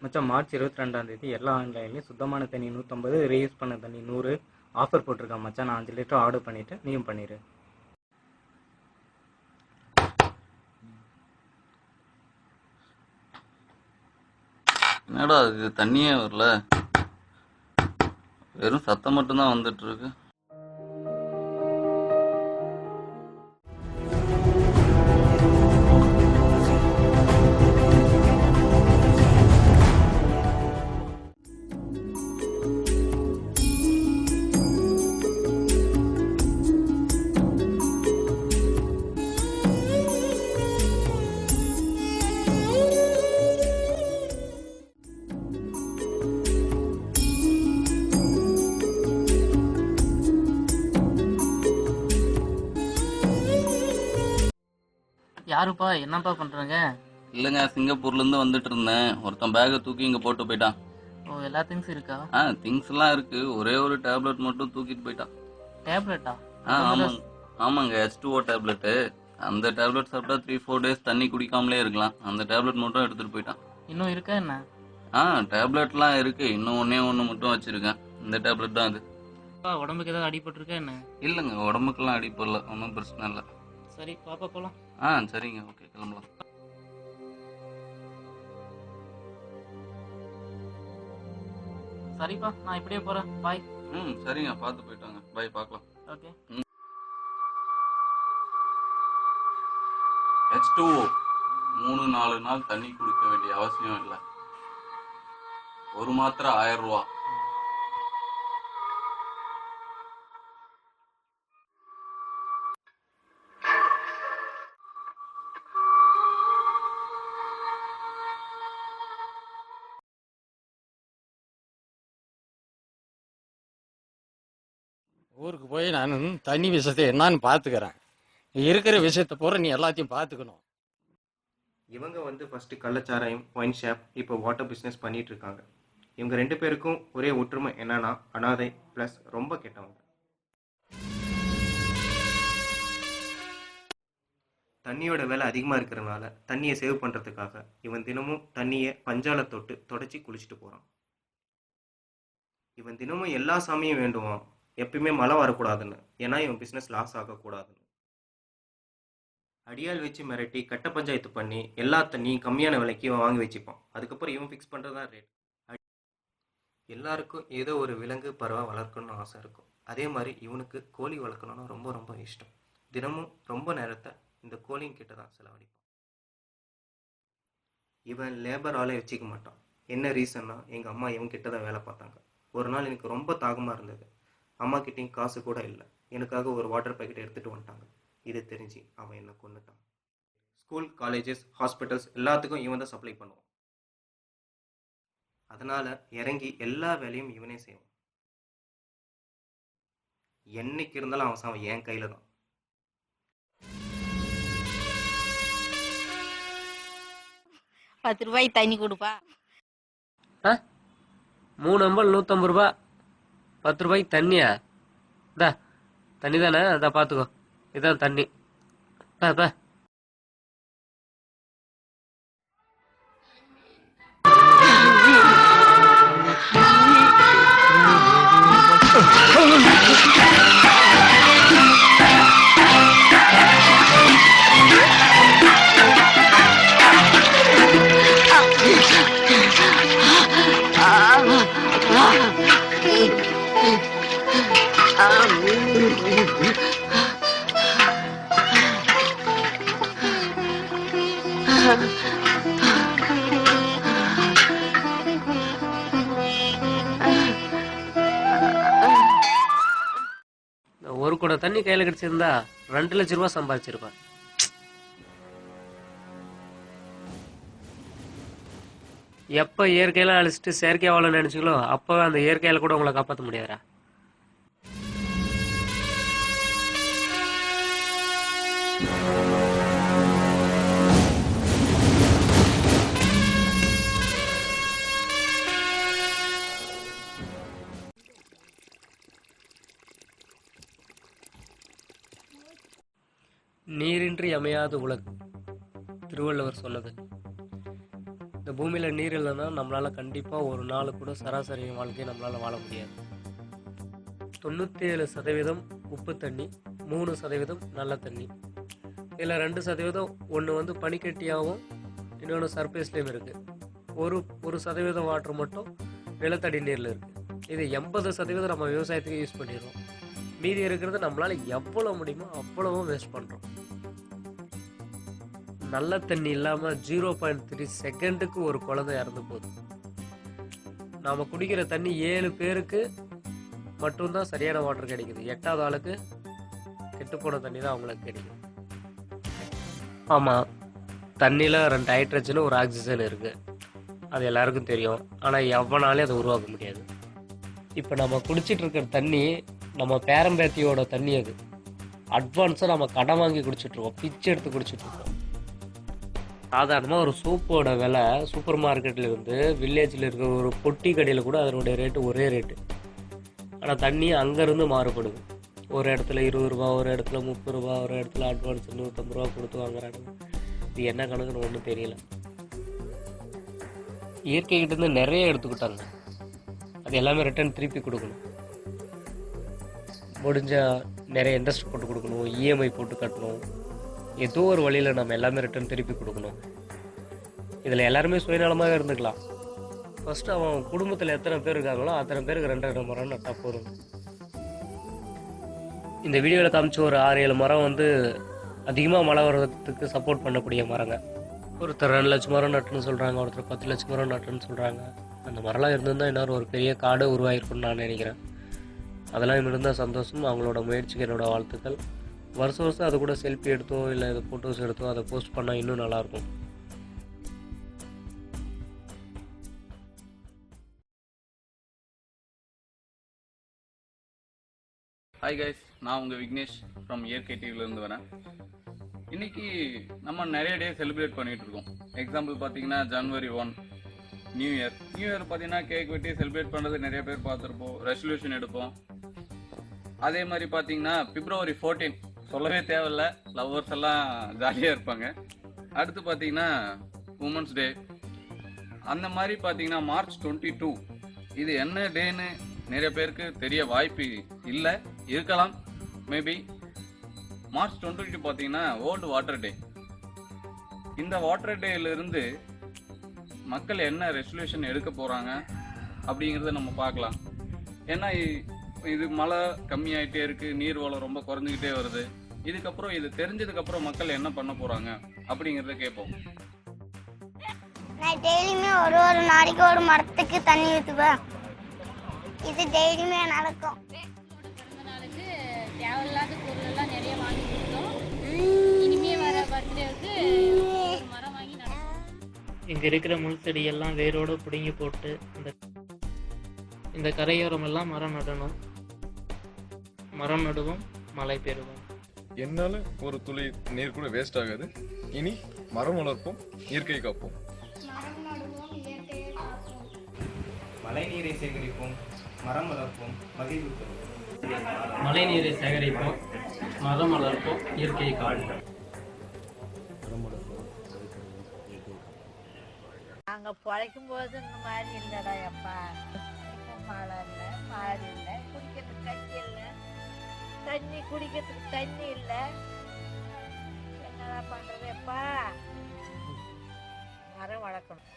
மச்சான் மார்ச் 22ஆம் தேதி எல்லா ஆன்லைன்லேயும் சுத்தமான தண்ணி 150, ரீயூஸ் பண்ண தண்ணி 100 ஆஃபர் போட்டிருக்கான் மச்சான். நான் 5 லிட்டர் ஆர்டர் பண்ணிவிட்டு நீயும் பண்ணிடு. என்னடா இது தண்ணியே வரல, வெறும் சத்தம் மட்டும்தான் வந்துட்டு இருக்கு. யாருப்பா, என்னப்பா பண்றாங்க? இல்லைங்க, சிங்கப்பூர்லேருந்து வந்துட்டு இருந்தேன். ஒருத்தன் பேக்கை தூக்கி இங்கே போட்டு போயிட்டான். ஓ, எல்லா திங்ஸ் இருக்கா? திங்ஸ் எல்லாம் இருக்கு, ஒரே ஒரு டேப்லெட் மட்டும் தூக்கிட்டு போயிட்டான். டேப்லெட்டா? ஆமாங்க ஆமாங்க, H2O டேப்லெட்டு. அந்த டேப்லெட் சாப்பிட்டா 3-4 டேஸ் தண்ணி குடிக்காமலே இருக்கலாம். அந்த டேப்லெட் மட்டும் எடுத்துட்டு போயிட்டான். இன்னும் இருக்கா என்ன? டேப்லெட்லாம் இருக்கு, இன்னும் ஒன்று மட்டும் வச்சிருக்கேன். இந்த டேப்லெட் தான் அது. உடம்புக்கு ஏதாவது அடிபட்டிருக்கா என்ன? இல்லைங்க, உடம்புக்கெல்லாம் அடிப்படல, ஒன்றும் பிரச்சனை இல்லை. சரி பாப்பா, போலாம். சரிங்க, ஓகே, கிளம்பலாம். சரிப்பா, நான் இப்படியே போறேன். பாய். சரிங்க, பார்த்து போயிட்டாங்க. பாய், பார்க்கலாம். ஓகே. H2O 3-4 நாள் தண்ணி குடிக்க வேண்டிய அவசியம் இல்லை. ஒரு மாத்திரை 1000 ரூபா. ஊருக்கு போய் நான் தண்ணி விஷயத்தை என்னான்னு பார்த்துக்கிறேன். இருக்கிற விஷயத்தை பூரா நீ எல்லாத்தையும் பார்த்துக்கணும். இவங்க வந்து ஃபஸ்ட்டு கள்ளச்சாராயம், ஒயின் ஷாப், இப்போ வாட்டர் பிஸ்னஸ் பண்ணிட்டு இருக்காங்க. இவங்க 2 பேருக்கும் ஒரே ஒற்றுமை என்னன்னா அனாதை ப்ளஸ் ரொம்ப கெட்டவங்க. தண்ணியோட விலை அதிகமாக இருக்கிறனால தண்ணியை சேவ் பண்ணுறதுக்காக இவன் தினமும் தண்ணியை பஞ்சால தொட்டு தொடச்சி குளிச்சுட்டு போகிறான். இவன் தினமும் எல்லா சாமியும் வேண்டுவான், எப்பயுமே மழை வரக்கூடாதுன்னு. ஏன்னா இவன் பிஸ்னஸ் லாஸ் ஆகக்கூடாதுன்னு. அடியால் வச்சு மிரட்டி கட்ட பஞ்சாயத்து பண்ணி எல்லா தண்ணியும் கம்மியான விலைக்கு இவன் வாங்கி வச்சுப்பான். அதுக்கப்புறம் இவன் ஃபிக்ஸ் பண்ணுறது தான் ரேட். எல்லாருக்கும் ஏதோ ஒரு விலங்கு பறவை வளர்க்கணும்னு ஆசை இருக்கும். அதே மாதிரி இவனுக்கு கோழி வளர்க்கணும்னு ரொம்ப ரொம்ப இஷ்டம். தினமும் ரொம்ப நேரத்தை இந்த கோழிங்க கிட்ட தான் செலவழிப்பான். இவன் லேபர் ஆளே வச்சுக்க மாட்டான். என்ன ரீசன்னா, எங்கள் அம்மா இவன் கிட்ட தான் வேலை பார்த்தாங்க. ஒரு நாள் எனக்கு ரொம்ப தாகமாக இருந்தது. அம்மா கிட்டேயும் காசு கூட இல்லை. எனக்காக ஒரு வாட்டர் பேக்கெட் எடுத்துகிட்டு வந்துட்டாங்க. இதை தெரிஞ்சு அவன் என்னை கொன்னுட்டான். ஸ்கூல், காலேஜஸ், ஹாஸ்பிட்டல்ஸ் எல்லாத்துக்கும் இவன் தான் சப்ளை பண்ணுவான். அதனால் இறங்கி எல்லா வேலையும் இவனே செய்வான். என்னைக்கு இருந்தாலும் அவன் சாவன் என் கையில் தான். ₹10 தண்ணி கொடுப்பா. 3 அம்பல் 150 ரூபா. 10 ரூபாய்க்கு தண்ணியா? தண்ணி தானே, அதான் பார்த்துக்கோ. இதான் தண்ணி. பா ஒரு குடம் தண்ணி கையில கிடைச்சிருந்தா 2 லட்சம் ரூபாய் சம்பாதிச்சிருப்பேன். எப்ப இயற்கையில அழிச்சிட்டு செயற்கை வாழ நினைச்சீங்களோ அப்பவே அந்த இயற்கையில கூட உங்களை காப்பாற்ற முடியாதா? நீரின்றி அமையாது உலகு, திருவள்ளுவர் சொன்னது. இந்த பூமியில் நீர் இல்லைன்னா நம்மளால் கண்டிப்பாக ஒரு நாள் கூட சராசரி வாழ்க்கையை நம்மளால் வாழ முடியாது. 97% உப்பு தண்ணி, 3% நல்ல தண்ணி. இதில் 2% ஒன்று வந்து பனிக்கட்டியாகவும் இன்னொன்று சர்ஃபேஸ்லேயும் இருக்குது. ஒரு சதவீதம் வாட்டர் மட்டும் நிலத்தடி நீரில் இருக்குது. இது 80% நம்ம விவசாயத்துக்கு யூஸ் பண்ணிடுறோம். மீதி இருக்கிறது நம்மளால் எவ்வளோ முடியுமோ அவ்வளவும் வேஸ்ட் பண்ணுறோம். நல்ல தண்ணி இல்லாமல் 0.3 செகண்டுக்கு ஒரு குழந்தை இறந்து போகுது. நாம் குடிக்கிற தண்ணி 7 பேருக்கு மட்டும்தான் சரியான வாட்டர் கிடைக்குது. 8வது ஆளுக்கு கெட்டுப்போன தண்ணி தான் அவங்களுக்கு கிடைக்குது. ஆமாம், தண்ணியில் 2 ஹைட்ரஜன் ஒரு ஆக்சிஜன் இருக்குது, அது எல்லாருக்கும் தெரியும். ஆனால் எவனாலே அதை உருவாக்க முடியாது. இப்போ நம்ம குடிச்சிட்டு இருக்கிற தண்ணி நம்ம பேரம்பேத்தியோட தண்ணி. அது அட்வான்ஸாக நம்ம கடன் வாங்கி குடிச்சிட்ருக்கோம், பிச்சை எடுத்து குடிச்சிட்ருக்கோம். சாதாரணமாக ஒரு சோப்போட விலை சூப்பர் மார்க்கெட்டில் இருந்து வில்லேஜில் இருக்கிற ஒரு பொட்டி கடையில் கூட அதனுடைய ரேட்டு ஒரே ரேட்டு. ஆனால் தண்ணி அங்கேருந்து மாறுபடுது. ஒரு இடத்துல 20 ரூபா, ஒரு இடத்துல 30 ரூபா, ஒரு இடத்துல அட்வான்ஸ் 150 ரூபா கொடுத்து வாங்குறாங்க. இது என்ன கணக்குன்னு ஒன்றும் தெரியல. இயற்கைக்கிட்டேருந்து நிறைய எடுத்துக்கிட்டாங்க, அது எல்லாமே ரிட்டர்ன் திருப்பி கொடுக்கணும். முடிஞ்சால் நிறைய இன்ட்ரெஸ்ட் போட்டு கொடுக்கணும், இஎம்ஐ போட்டு கட்டணும். ஏதோ ஒரு வழியில் நம்ம எல்லாமே ரிட்டர்ன் திருப்பி கொடுக்கணும். இதில் எல்லாருமே சுயநலமாக இருந்துக்கலாம். ஃபஸ்ட்டு அவன் குடும்பத்தில் எத்தனை பேர் இருக்காங்களோ அத்தனை பேருக்கு 2 மரம் நட்டால் போதும். இந்த வீடியோவில் காமிச்ச ஒரு 6-7 மரம் வந்து அதிகமாக மழை வர்றதுக்கு சப்போர்ட் பண்ணக்கூடிய மரங்க. ஒருத்தர் 2 லட்சம் மரம் நட்டுன்னு சொல்கிறாங்க, ஒருத்தர் 10 லட்சம் மரம் நட்டுன்னு சொல்கிறாங்க. அந்த மரம்லாம் இருந்திருந்தால் இன்னொரு ஒரு பெரிய காடு உருவாகிருக்குன்னு நான் நினைக்கிறேன். அதெல்லாம் இருந்தால் சந்தோஷம். அவங்களோட முயற்சிக்கு என்னோடய வாழ்த்துக்கள். வருஷம் வருஷம் அது கூட செல்ஃபி எடுத்தோ இல்லை இது ஃபோட்டோஸ் எடுத்தோ அதை போஸ்ட் பண்ணால் இன்னும் நல்லாயிருக்கும். ஹாய் கைஸ், நான் உங்கள் விக்னேஷ் ஃப்ரம் இயற்கை டிவிலேருந்து வரேன். இன்னைக்கு நம்ம நிறைய டே செலிப்ரேட் பண்ணிகிட்டு இருக்கோம். எக்ஸாம்பிள் பார்த்தீங்கன்னா January 1 நியூ இயர் பார்த்தீங்கன்னா கேக் வெட்டி செலிப்ரேட் பண்ணுறது நிறைய பேர் பார்த்துருப்போம், ரெசல்யூஷன் எடுப்போம். அதே மாதிரி பார்த்தீங்கன்னா February 14 சொல்லவே தேவையில்ல, லவ்வர்ஸ் எல்லாம் ஜாலியாக இருப்பாங்க. அடுத்து பார்த்தீங்கன்னா உமன்ஸ் டே. அந்த மாதிரி பார்த்தீங்கன்னா March 22 இது என்ன டேன்னு நிறைய பேருக்கு தெரிய வாய்ப்பு இல்லை, இருக்கலாம் மேபி. March 22 பார்த்தீங்கன்னா வேர்ல்டு வாட்டர் டே. இந்த வாட்டர் டேலேருந்து மக்கள் என்ன ரெசல்யூஷன் எடுக்க போகிறாங்க அப்படிங்கிறத நம்ம பார்க்கலாம். ஏன்னா இது மழை கம்மியாயிட்டே இருக்குது, நீர் வளம் ரொம்ப குறைஞ்சிக்கிட்டே வருது. இதுக்கப்புறம் இது தெரிஞ்சதுக்கப்புறம் மக்கள் என்ன பண்ண போகிறாங்க அப்படிங்கிறத கேட்போம். நான் டெய்லியுமே ஒரு நாளைக்கு ஒரு மரத்துக்கு தண்ணி ஊற்றுவேன். இது டெய்லியுமே நடக்கும். நாளுக்கு தேவையில்லாத பொருள் எல்லாம் நிறைய வாங்கி கொடுத்தோம். இனிமே வர பர்த்டேவுக்கு ஒரு மரம் வாங்கி நடக்கும். இங்கே இருக்கிற முள் செடியெல்லாம் வேரோடு பிடுங்கி போட்டு இந்த கரையோரம் எல்லாம் மரம் நடணும். மரம் நடுவோம், மழை பெறுவோம். என்னால் ஒரு துளி நீர் கூட வேஸ்ட் ஆகாது. இனி மரம் வளர்ப்போம், இயற்கை காப்போம். மழை நீரை சேகரிப்போம், மரம் வளர்ப்போம், மகிழ்வு பெறுவோம். மழை நீரை சேகரிப்போம், மரம் வளர்ப்போம், இயற்கையை காப்போம். நாங்கள் பிழைக்கும் போது இந்த மாதிரி இல்லைடா எப்பா. மழை இல்லை, மாறு இல்லை, குடிக்கிறதுக்கு தண்ணி இல்லை, தண்ணி குடிக்கிறதுக்கு தண்ணி இல்லை. என்னடா பண்ணுறது எப்பா? மரம் வளர்க்கணும்.